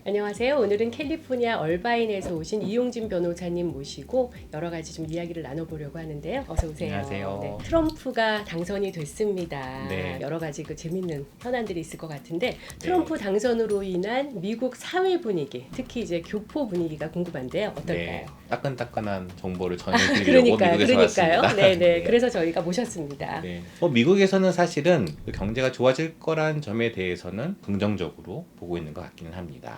안녕하세요. 오늘은 캘리포니아 얼바인에서 오신 이용진 변호사님 모시고 여러 가지 좀 이야기를 나눠보려고 하는데요. 어서 오세요. 안녕하세요. 네, 트럼프가 당선이 됐습니다. 네. 여러 가지 재밌는 현안들이 있을 것 같은데 트럼프 당선으로 인한 미국 사회 분위기, 특히 이제 교포 분위기가 궁금한데요. 어떨까요? 네, 따끈따끈한 정보를 전해드리려고 미국에서 왔습니다. 네. 그래서 저희가 모셨습니다. 네. 미국에서는 사실은 경제가 좋아질 거란 점에 대해서는 긍정적으로 보고 있는 것 같기는 합니다.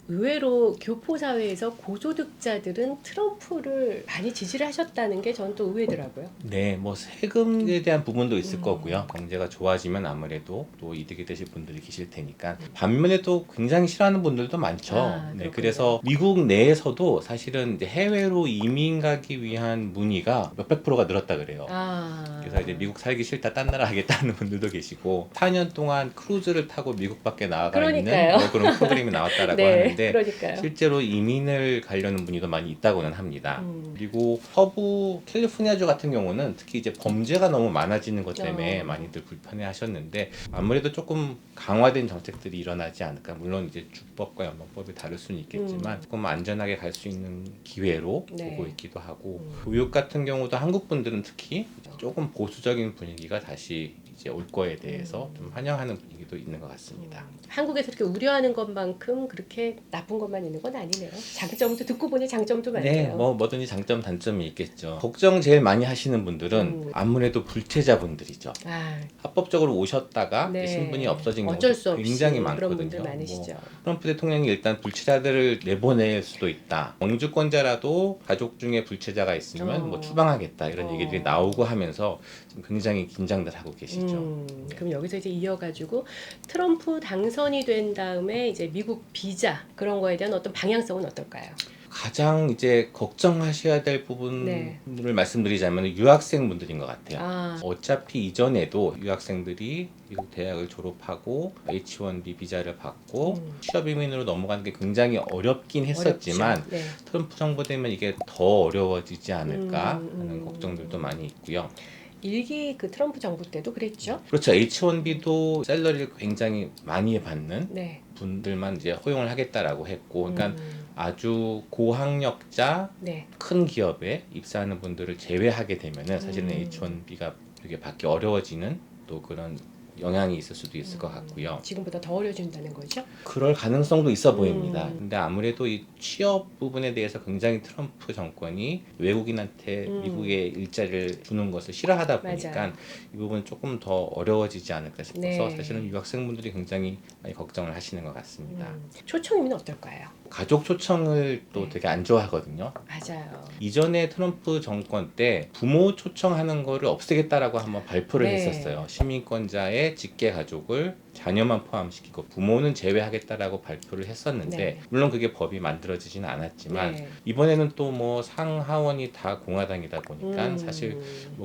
의외로 교포 사회에서 고소득자들은 트럼프를 많이 지지를 하셨다는 게 저는 또 의외더라고요. 네, 세금에 대한 부분도 있을 거고요. 경제가 좋아지면 아무래도 또 이득이 되실 분들이 계실 테니까. 반면에 또 굉장히 싫어하는 분들도 많죠. 네, 그래서 미국 내에서도 사실은 이제 해외로 이민 가기 위한 문의가 몇백 프로가 늘었다 그래요. 그래서 이제 미국 살기 싫다, 딴 나라 하겠다는 분들도 계시고 4년 동안 크루즈를 타고 미국 밖에 나가 있는 그런 프로그램이 나왔다라고 하는데 그러니까요. 실제로 이민을 가려는 문의도 많이 있다고는 합니다. 그리고 서부 캘리포니아주 같은 경우는 특히 이제 범죄가 너무 많아지는 것 때문에 많이들 불편해하셨는데 아무래도 조금 강화된 정책들이 일어나지 않을까. 물론 이제 주법과 연방법이 다를 수는 있겠지만 조금 안전하게 갈 수 있는 기회로 보고 있기도 하고 교육 같은 경우도 한국 분들은 특히 조금 보수적인 분위기가 다시 이제 올 거에 대해서 좀 환영하는 분위기도 있는 것 같습니다. 한국에서 이렇게 우려하는 것만큼 그렇게 나쁜 것만 있는 건 아니네요. 장점도 듣고 보니 장점도 많네요. 네, 뭐든지 장점 단점이 있겠죠. 걱정 제일 많이 하시는 분들은 아무래도 불체자분들이죠. 합법적으로 오셨다가 신분이 없어진 경우도 굉장히 많거든요. 트럼프 대통령이 일단 불체자들을 내보낼 수도 있다. 영주권자라도 가족 중에 불체자가 있으면 추방하겠다 이런 얘기들이 나오고 하면서 지금 굉장히 긴장들 하고 계시죠. 그럼 여기서 이제 이어가지고 트럼프 당선이 된 다음에 이제 미국 비자 그런 거에 대한 어떤 방향성은 어떨까요? 가장 이제 걱정하셔야 될 부분을 말씀드리자면 유학생 분들인 것 같아요. 어차피 이전에도 유학생들이 미국 대학을 졸업하고 H-1B 비자를 받고 취업 이민으로 넘어가는 게 굉장히 어렵긴 했었지만 트럼프 정부 되면 이게 더 어려워지지 않을까 하는 걱정들도 많이 있고요. 일기 트럼프 정부 때도 그랬죠? 그렇죠. H-1B도 샐러리를 굉장히 많이 받는 분들만 이제 허용을 하겠다라고 했고, 그러니까 아주 고학력자 큰 기업에 입사하는 분들을 제외하게 되면은 사실은 H-1B가 되게 받기 어려워지는 또 그런 영향이 있을 수도 있을 것 같고요. 지금보다 더 어려진다는 거죠? 그럴 가능성도 있어 보입니다. 근데 아무래도 이 취업 부분에 대해서 굉장히 트럼프 정권이 외국인한테 미국에 일자리를 주는 것을 싫어하다 보니까 이 부분은 조금 더 어려워지지 않을까 싶어서 사실은 유학생분들이 굉장히 많이 걱정을 하시는 것 같습니다. 초청이면 어떨까요? 가족 초청을 또 되게 안 좋아하거든요. 맞아요. 이전에 트럼프 정권 때 부모 초청하는 거를 없애겠다라고 한번 발표를 했었어요. 시민권자의 직계 가족을 자녀만 포함시키고 부모는 제외하겠다라고 발표를 했었는데 물론 그게 법이 만들어지지는 않았지만 이번에는 또 상하원이 다 공화당이다 보니까 사실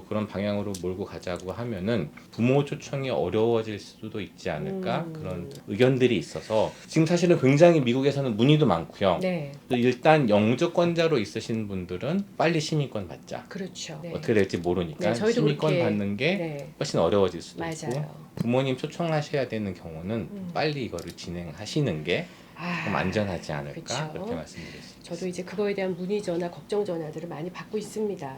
그런 방향으로 몰고 가자고 하면은 부모 초청이 어려워질 수도 있지 않을까 그런 의견들이 있어서 지금 사실은 굉장히 미국에서는 문의도 많고요. 일단 영주권자로 있으신 분들은 빨리 시민권 받자. 그렇죠. 어떻게 될지 모르니까 시민권 받는 게 훨씬 어려워질 수도 있고 부모님 초청하셔야 되는 경우는 빨리 이거를 진행하시는 게 좀 안전하지 않을까 그렇게 말씀드렸습니다. 저도 이제 그거에 대한 문의 전화, 걱정 전화들을 많이 받고 있습니다.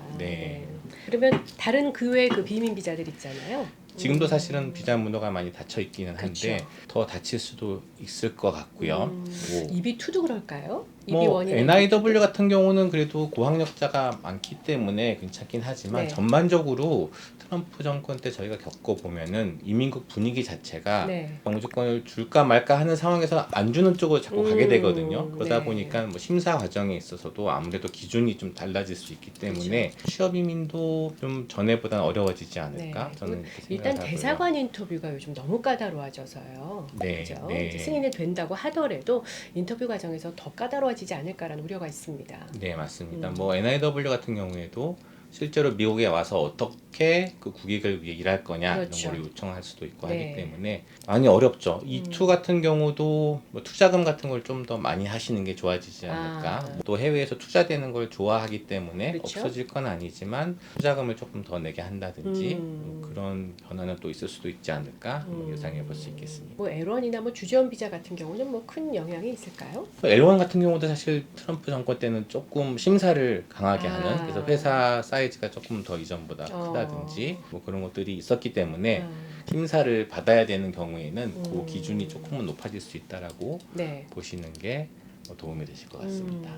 그러면 다른 그 외 비민 비자들 있잖아요. 지금도 사실은 비자 문호가 많이 닫혀 있기는 한데 더 닫힐 수도 있을 것 같고요. EB2도 그럴까요? NIW 같은 경우는 그래도 고학력자가 많기 때문에 괜찮긴 하지만 전반적으로 트럼프 정권 때 저희가 겪어보면은 이민국 분위기 자체가 영주권을 줄까 말까 하는 상황에서 안 주는 쪽으로 자꾸 가게 되거든요. 그러다 보니까 심사 과정에 있어서도 아무래도 기준이 좀 달라질 수 있기 때문에 취업 이민도 좀 전에보다는 어려워지지 않을까 저는 그렇게 생각하고요. 일단 대사관 인터뷰가 요즘 너무 까다로워져서요. 그렇죠? 승인이 된다고 하더라도 인터뷰 과정에서 더 까다로워지지 않을까라는 우려가 있습니다. 네, 맞습니다. NIW 같은 경우에도 실제로 미국에 와서 어떻게 그 국익을 위해 일할 거냐 그렇죠. 이런 걸 요청할 수도 있고 네. 하기 때문에 많이 어렵죠. E2 같은 경우도 뭐 투자금 같은 걸 좀 더 많이 하시는 게 좋아지지 않을까. 또 해외에서 투자되는 걸 좋아하기 때문에 그렇죠. 없어질 건 아니지만 투자금을 조금 더 내게 한다든지 음. 그런 변화는 또 있을 수도 있지 않을까 예상해 볼 수 있겠습니다. 뭐 L1이나 뭐 주재원 비자 같은 경우는 뭐 큰 영향이 있을까요? L1 같은 경우도 사실 트럼프 정권 때는 조금 심사를 강하게 아. 하는, 그래서 회사 사이즈가 조금 더 이전보다 크다든지 뭐 그런 것들이 있었기 때문에 심사를 받아야 되는 경우에는 그 기준이 조금은 높아질 수 있다라고 네. 보시는 게 도움이 되실 것 같습니다.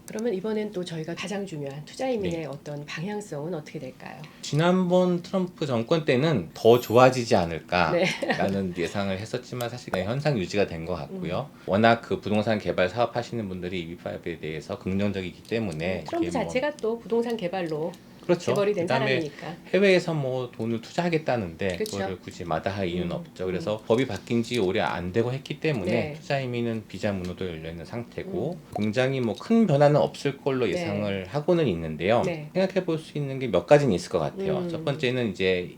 그러면 이번엔 또 저희가 가장 중요한 투자 이민의 네. 어떤 방향성은 어떻게 될까요? 지난번 트럼프 정권 때는 더 좋아지지 않을까라는 네. 예상을 했었지만 사실 현상 유지가 된 것 같고요. 워낙 그 부동산 개발 사업하시는 분들이 EB5에 대해서 긍정적이기 때문에 트럼프 이게 뭐 자체가 또 부동산 개발로 그렇죠. 재벌이 된 그다음에 사람이니까. 해외에서 뭐 돈을 투자하겠다는데 그렇죠. 그거를 굳이 마다할 이유는 없죠. 그래서 법이 바뀐 지 오래 안 되고 했기 때문에 네. 투자 이민은 비자 문호도 열려 있는 상태고 굉장히 뭐 큰 변화는 없을 걸로 예상을 하고는 있는데요. 네. 생각해 볼 수 있는 게 몇 가지는 있을 것 같아요. 첫 번째는 이제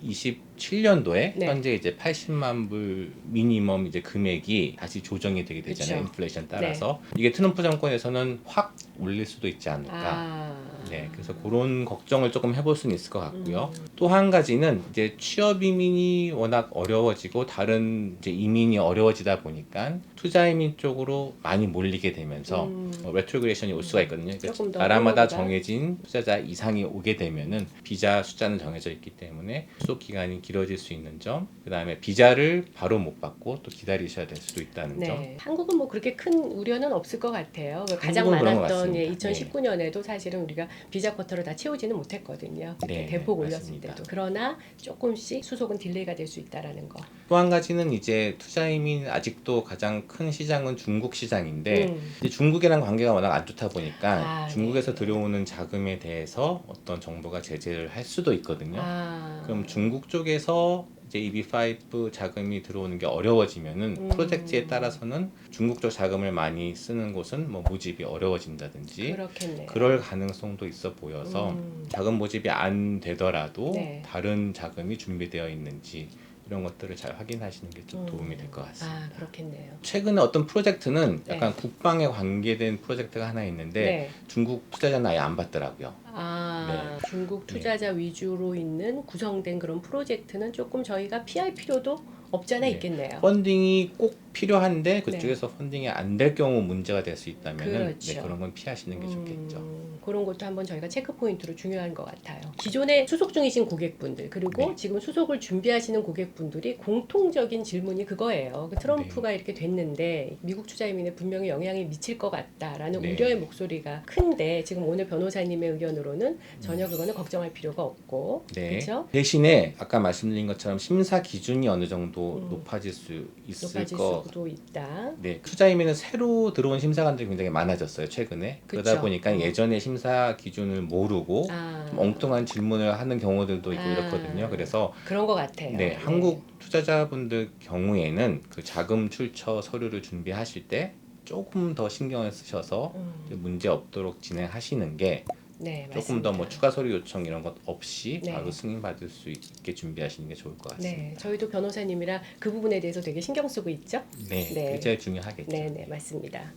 27년도에 네. 현재 이제 80만 불 미니멈 이제 금액이 다시 조정이 되게 되잖아요. 그쵸. 인플레이션 따라서. 이게 트럼프 정권에서는 확 올릴 수도 있지 않을까. 아. 네, 그래서 그런 걱정을 조금 해볼 수는 있을 것 같고요. 또 한 가지는 이제 취업 이민이 워낙 어려워지고 다른 이제 이민이 어려워지다 보니까 투자 이민 쪽으로 많이 몰리게 되면서 레트로그레이션이 올 수가 있거든요. 조금 더 그러니까 나라마다规模보다. 정해진 투자자 이상이 오게 되면은 비자 숫자는 정해져 있기 때문에 수속 기간이 길어질 수 있는 점, 그다음에 비자를 바로 못 받고 또 기다리셔야 될 수도 있다는 점. 네. 한국은 뭐 그렇게 큰 우려는 없을 것 같아요. 가장 한국은 그런 것 많았던 같습니다. 2019년에도 사실은 우리가 비자 쿼터를 다 채우지는 못했거든요. 네, 대폭 네, 올렸을 맞습니다. 때도. 그러나 조금씩 수속은 딜레이가 될 수 있다라는 거. 또 한 가지는 이제 투자 이민 아직도 가장 큰 시장은 중국 시장인데 이제 중국이랑 관계가 워낙 안 좋다 보니까 중국에서 네. 들어오는 자금에 대해서 어떤 정부가 제재를 할 수도 있거든요. 아. 그럼 중국 쪽에서 이제 EB5 자금이 들어오는 게 어려워지면은 프로젝트에 따라서는 중국 쪽 자금을 많이 쓰는 곳은 뭐 모집이 어려워진다든지 그렇겠네요. 그럴 가능성도 있어 보여서 자금 모집이 안 되더라도 네. 다른 자금이 준비되어 있는지 이런 것들을 잘 확인하시는 게 좀 도움이 될 것 같습니다. 아, 그렇겠네요. 최근에 어떤 프로젝트는 약간 네. 국방에 관계된 프로젝트가 하나 있는데 네. 중국 투자자는 아예 안 받더라고요. 아, 네. 중국 투자자 위주로 있는 구성된 그런 프로젝트는 조금 저희가 피할 필요도 없잖아 네. 있겠네요. 펀딩이 꼭 필요한데 그쪽에서 펀딩이 안 될 경우 문제가 될 수 있다면 그렇죠. 네, 그런 건 피하시는 게 좋겠죠. 그런 것도 한번 저희가 체크 포인트로 중요한 것 같아요. 기존에 수속 중이신 고객분들 그리고 네. 지금 수속을 준비하시는 고객분들이 공통적인 질문이 그거예요. 트럼프가 이렇게 됐는데 미국 투자 이민에 분명히 영향이 미칠 것 같다라는 네. 우려의 목소리가 큰데 지금 오늘 변호사님의 의견으로는 전혀 그거는 걱정할 필요가 없고 네. 그렇죠? 대신에 아까 말씀드린 것처럼 심사 기준이 어느 정도 높아질 수 있을 높아질 거. 수도 있다. 네, 투자이민은 새로 들어온 심사관들이 굉장히 많아졌어요 최근에. 그러다 그쵸. 보니까 예전에 심사 기준을 모르고 좀 엉뚱한 질문을 하는 경우들도 있고 이렇거든요. 그래서 그런 것 같아요. 네, 한국 투자자분들 경우에는 그 자금 출처 서류를 준비하실 때 조금 더 신경을 쓰셔서 문제 없도록 진행하시는 게 네, 조금 더 뭐 맞습니다. 추가 서류 요청 이런 것 없이 네. 바로 승인받을 수 있게 준비하시는 게 좋을 것 같습니다. 네, 저희도 변호사님이라 그 부분에 대해서 되게 신경 쓰고 있죠. 네, 네. 그게 제일 중요하겠죠. 네, 네, 맞습니다.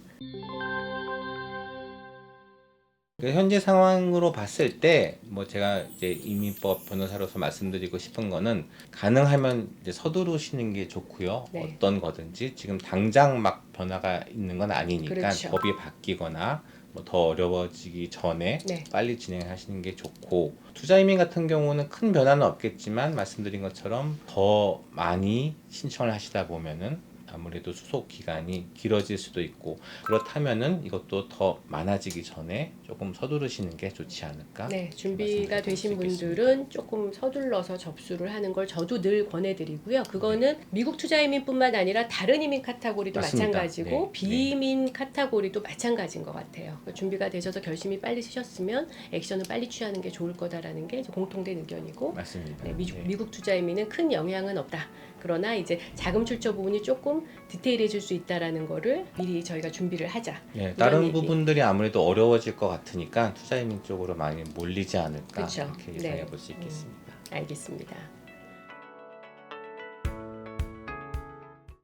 현재 상황으로 봤을 때 뭐 제가 이제 이민법 변호사로서 말씀드리고 싶은 거는 가능하면 이제 서두르시는 게 좋고요. 네. 어떤 거든지 지금 당장 막 변화가 있는 건 아니니까 그렇죠. 법이 바뀌거나 뭐 더 어려워지기 전에 네. 빨리 진행하시는 게 좋고 투자 이민 같은 경우는 큰 변화는 없겠지만 말씀드린 것처럼 더 많이 신청을 하시다 보면은 아무래도 수속 기간이 길어질 수도 있고 그렇다면은 이것도 더 많아지기 전에 조금 서두르시는 게 좋지 않을까? 네, 준비가 말씀드릴 되신 수 있겠습니다. 분들은 조금 서둘러서 접수를 하는 걸 저도 늘 권해드리고요. 그거는 미국 투자 이민뿐만 아니라 다른 이민 카테고리도 맞습니다. 마찬가지고 네, 비이민 카테고리도 마찬가지인 것 같아요. 준비가 되셔서 결심이 빨리 쓰셨으면 액션을 빨리 취하는 게 좋을 거다라는 게 이제 공통된 의견이고 맞습니다. 네, 네. 미국 투자 이민은 큰 영향은 없다. 그러나 이제 자금 출처 부분이 조금 조금 디테일해질 수 있다라는 거를 미리 저희가 준비를 하자. 네, 다른 얘기. 부분들이 아무래도 어려워질 것 같으니까 투자이민 쪽으로 많이 몰리지 않을까 그쵸. 이렇게 네. 예상해 볼 수 있겠습니다. 알겠습니다.